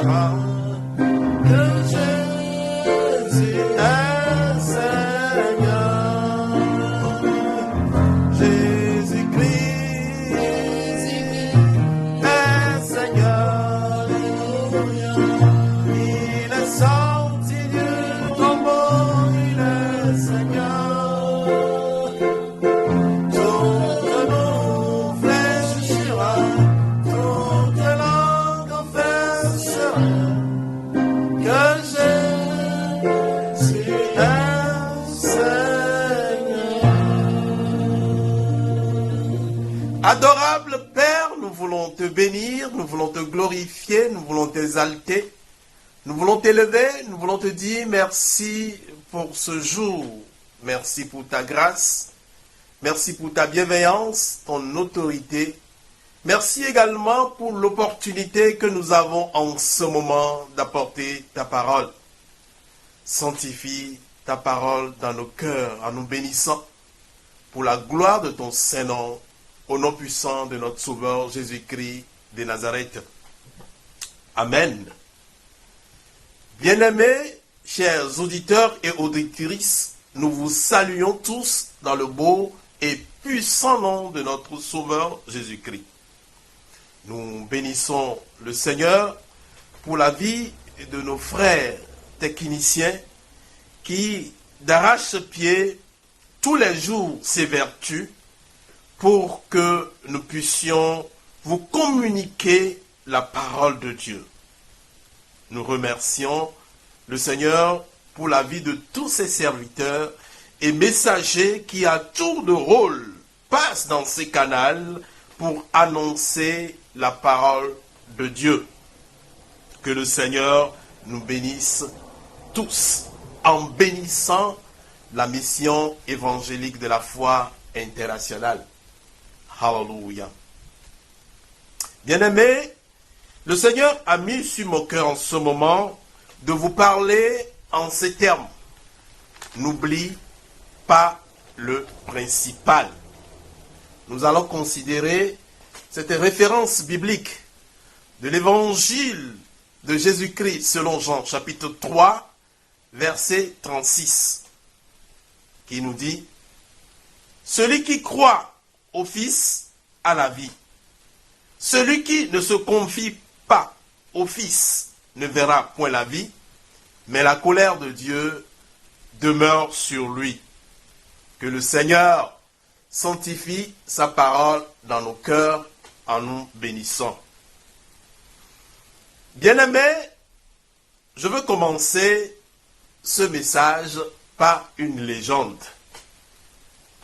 réalisera que Jésus est Seigneur. Jésus-Christ est Seigneur. Il est sorti du tombeau, il est Seigneur. Toute nous fléchira, toute langue confessera que Jésus est Seigneur. Adorable Père, nous voulons te bénir, nous voulons te glorifier, nous voulons t'exalter, nous voulons t'élever, nous voulons te dire merci pour ce jour, merci pour ta grâce, merci pour ta bienveillance, ton autorité. Merci également pour l'opportunité que nous avons en ce moment d'apporter ta parole. Sanctifie ta parole dans nos cœurs en nous bénissant pour la gloire de ton Saint-Nom, au nom puissant de notre Sauveur Jésus-Christ de Nazareth. Amen. Bien-aimés, chers auditeurs et auditrices, nous vous saluons tous dans le beau et puissant nom de notre Sauveur Jésus-Christ. Nous bénissons le Seigneur pour la vie de nos frères techniciens qui, d'arrache-pied, tous les jours s'évertuent pour que nous puissions vous communiquer la parole de Dieu. Nous remercions le Seigneur pour la vie de tous ses serviteurs et messagers qui, à tour de rôle, passent dans ces canaux pour annoncer la parole de Dieu. Que le Seigneur nous bénisse tous en bénissant la mission évangélique de la foi internationale. Hallelujah. Bien-aimés, le Seigneur a mis sur mon cœur en ce moment de vous parler en ces termes. N'oublie pas le principal. Nous allons considérer cette référence biblique de l'évangile de Jésus-Christ selon Jean chapitre 3, verset 36, qui nous dit « Celui qui croit au Fils a la vie. Celui qui ne se confie pas au Fils ne verra point la vie, mais la colère de Dieu demeure sur lui. » Que le Seigneur sanctifie sa parole dans nos cœurs en nous bénissant. Bien-aimés, je veux commencer ce message par une légende.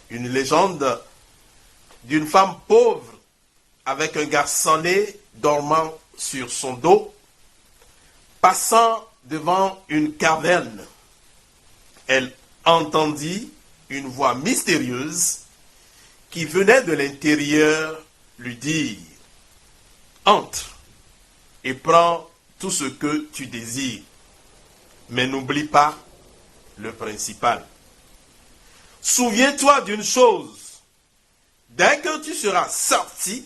Une légende d'une femme pauvre avec un garçonnet dormant sur son dos, passant devant une caverne. Elle entendit une voix mystérieuse qui venait de l'intérieur lui dire « Entre et prends tout ce que tu désires, mais n'oublie pas le principal. Souviens-toi d'une chose, dès que tu seras sorti,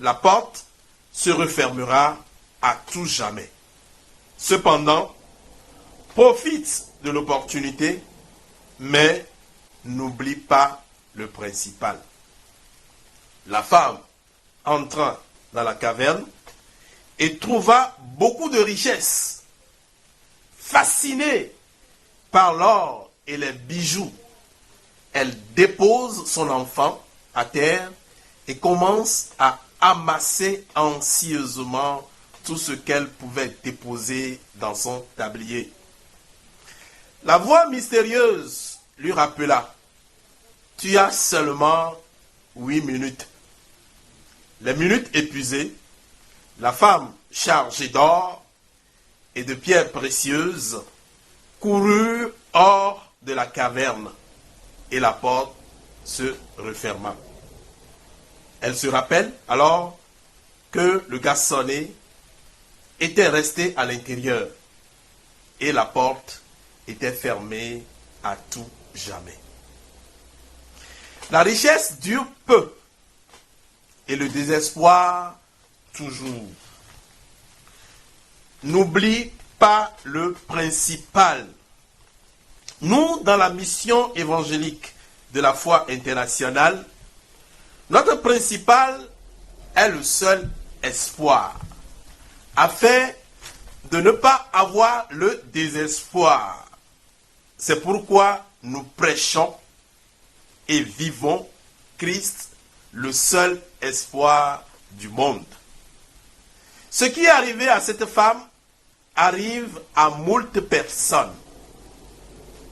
la porte se refermera à tout jamais. Cependant, profite de l'opportunité, mais n'oublie pas le principal. » La femme entra dans la caverne et trouva beaucoup de richesses. Fascinée par l'or et les bijoux, elle dépose son enfant à terre et commence à amasser anxieusement tout ce qu'elle pouvait déposer dans son tablier. La voix mystérieuse lui rappela « Tu as seulement 8 minutes. » Les minutes épuisées, la femme chargée d'or et de pierres précieuses courut hors de la caverne et la porte se referma. Elle se rappelle alors que le garçonnet était resté à l'intérieur et la porte était fermée à tout jamais. La richesse dure peu et le désespoir toujours. n'oublie pas le principal. Nous, dans la mission évangélique de la foi internationale, notre principal est le seul espoir, afin de ne pas avoir le désespoir. C'est pourquoi nous prêchons et vivons Christ, le seul espoir du monde. Ce qui est arrivé à cette femme arrive à moult personnes.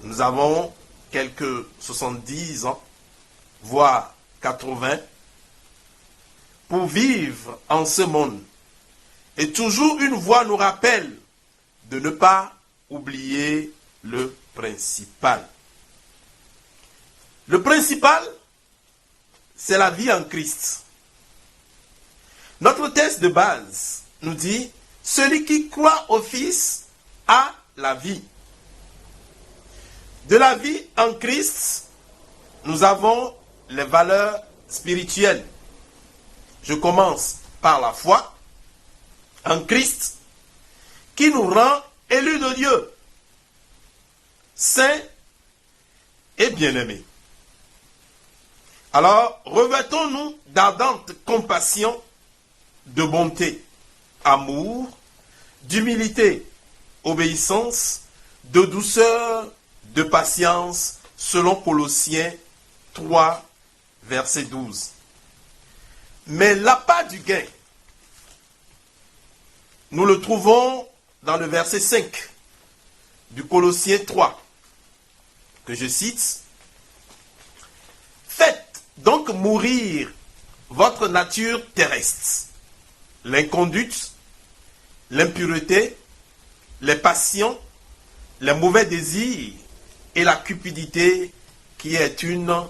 Nous avons quelques 70 ans, voire 80, pour vivre en ce monde. Et toujours une voix nous rappelle de ne pas oublier le principal. Le principal, c'est la vie en Christ. Notre texte de base nous dit, celui qui croit au Fils a la vie. De la vie en Christ, nous avons les valeurs spirituelles. Je commence par la foi en Christ, qui nous rend élus de Dieu, saints et bien-aimés. Alors, revêtons-nous d'ardente compassion, de bonté, amour, d'humilité, obéissance, de douceur, de patience, selon Colossiens 3, verset 12. Mais l'appât du gain, nous le trouvons dans le verset 5 du Colossiens 3, que je cite. Faites donc mourir votre nature terrestre, l'inconduite, l'impureté, les passions, les mauvais désirs et la cupidité qui est une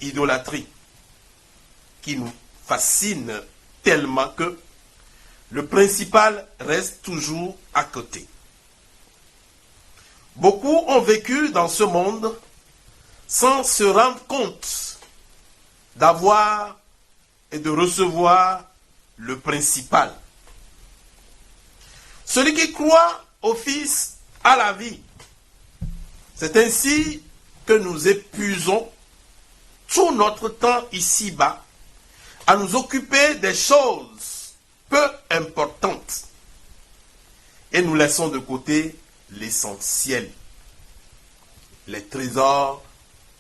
idolâtrie, qui nous fascine tellement que le principal reste toujours à côté. Beaucoup ont vécu dans ce monde sans se rendre compte d'avoir et de recevoir le principal. Celui qui croit au Fils a la vie. C'est ainsi que nous épuisons tout notre temps ici-bas à nous occuper des choses peu importantes et nous laissons de côté l'essentiel, les trésors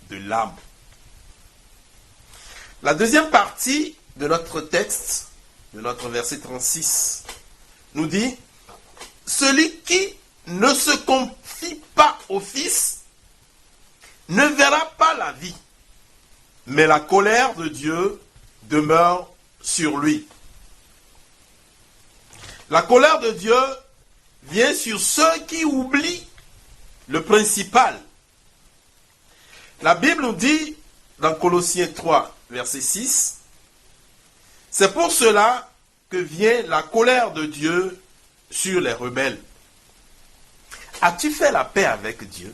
de l'âme. La deuxième partie de notre texte, de notre verset 36, nous dit « Celui qui ne se confie pas au Fils ne verra pas la vie, mais la colère de Dieu demeure sur lui. » La colère de Dieu vient sur ceux qui oublient le principal. La Bible nous dit dans Colossiens 3, verset 6, « C'est pour cela que vient la colère de Dieu sur les rebelles. » As-tu fait la paix avec Dieu?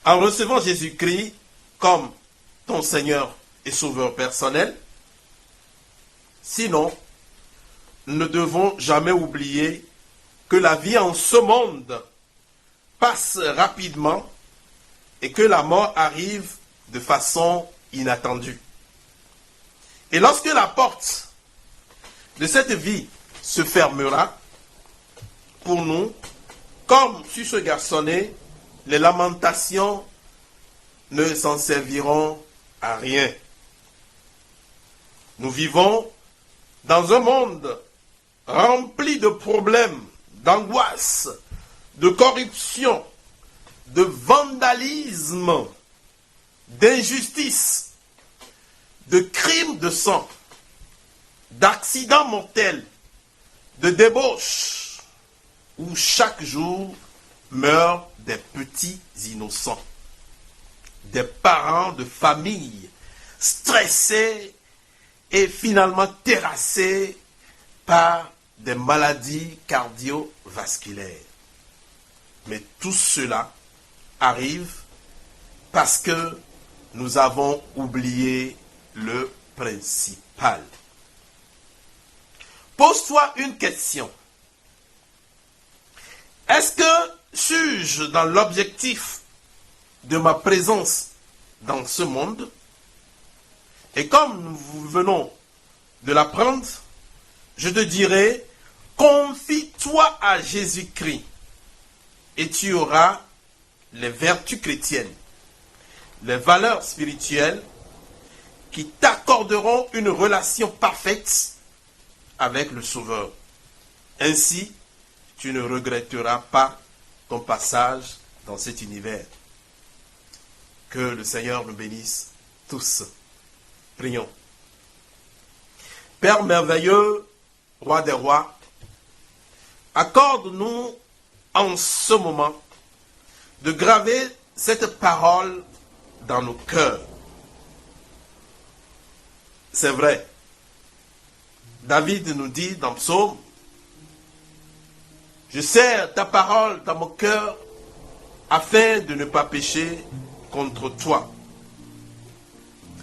En recevant Jésus-Christ comme ton Seigneur et Sauveur personnel? Sinon, nous ne devons jamais oublier que la vie en ce monde passe rapidement et que la mort arrive de façon inattendue. Et lorsque la porte de cette vie se fermera, pour nous, comme sur ce garçonnet, les lamentations ne s'en serviront à rien. Nous vivons dans un monde rempli de problèmes, d'angoisse, de corruption, de vandalisme, d'injustice, de crimes de sang, d'accidents mortels, de débauches, où chaque jour meurent des petits innocents, des parents de famille stressés et finalement terrassés par des maladies cardiovasculaires. Mais tout cela arrive parce que nous avons oublié le principal. pose-toi une question. Est-ce que suis-je dans l'objectif de ma présence dans ce monde? Et comme nous venons de l'apprendre, je te dirai, confie-toi à Jésus-Christ et tu auras les vertus chrétiennes, les valeurs spirituelles qui t'accorderont une relation parfaite avec le Sauveur. Ainsi, tu ne regretteras pas ton passage dans cet univers. Que le Seigneur nous bénisse tous. Prions. Père merveilleux, Roi des rois, accorde-nous en ce moment de graver cette parole dans nos cœurs. C'est vrai. David nous dit dans Psaume, « Je serre ta parole dans mon cœur afin de ne pas pécher contre toi. »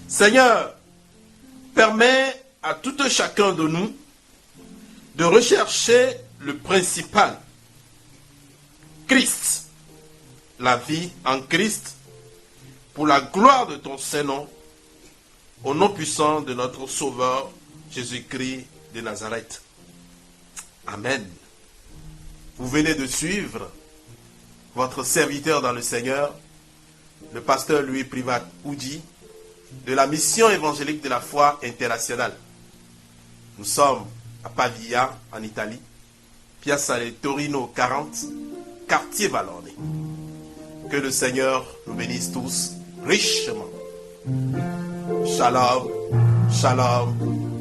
Seigneur, permets à tout un chacun de nous de rechercher le principal, Christ, la vie en Christ, pour la gloire de ton Saint-Nom, au nom puissant de notre Sauveur, Jésus-Christ de Nazareth. Amen. Vous venez de suivre votre serviteur dans le Seigneur, le pasteur Louis Privat Oudi, de la mission évangélique de la foi internationale. Nous sommes à Pavia, en Italie, Piazza del Torino 40, quartier Vallone. Que le Seigneur nous bénisse tous richement. Shalom, shalom,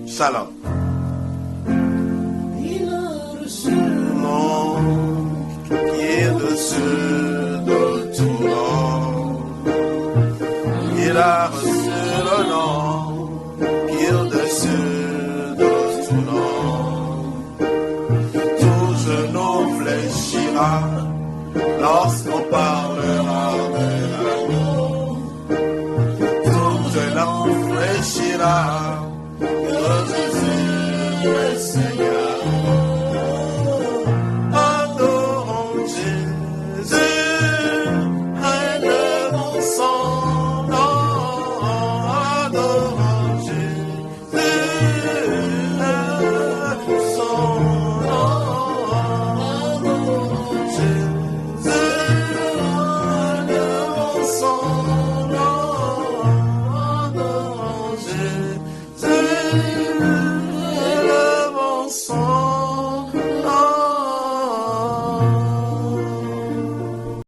shalom. Il a reçu le nom qui est dessus de tout nom. Il a reçu le nom qui est au-dessus de tout nom. Tout genou fléchira lorsqu'on parlera de l'agneau. Tout genou fléchira que Jésus est Seigneur. Adorons Jésus, élevons son nom. Adorons Jésus, élevons son nom. Adorons Jésus, élevons son nom. Adorons Jésus.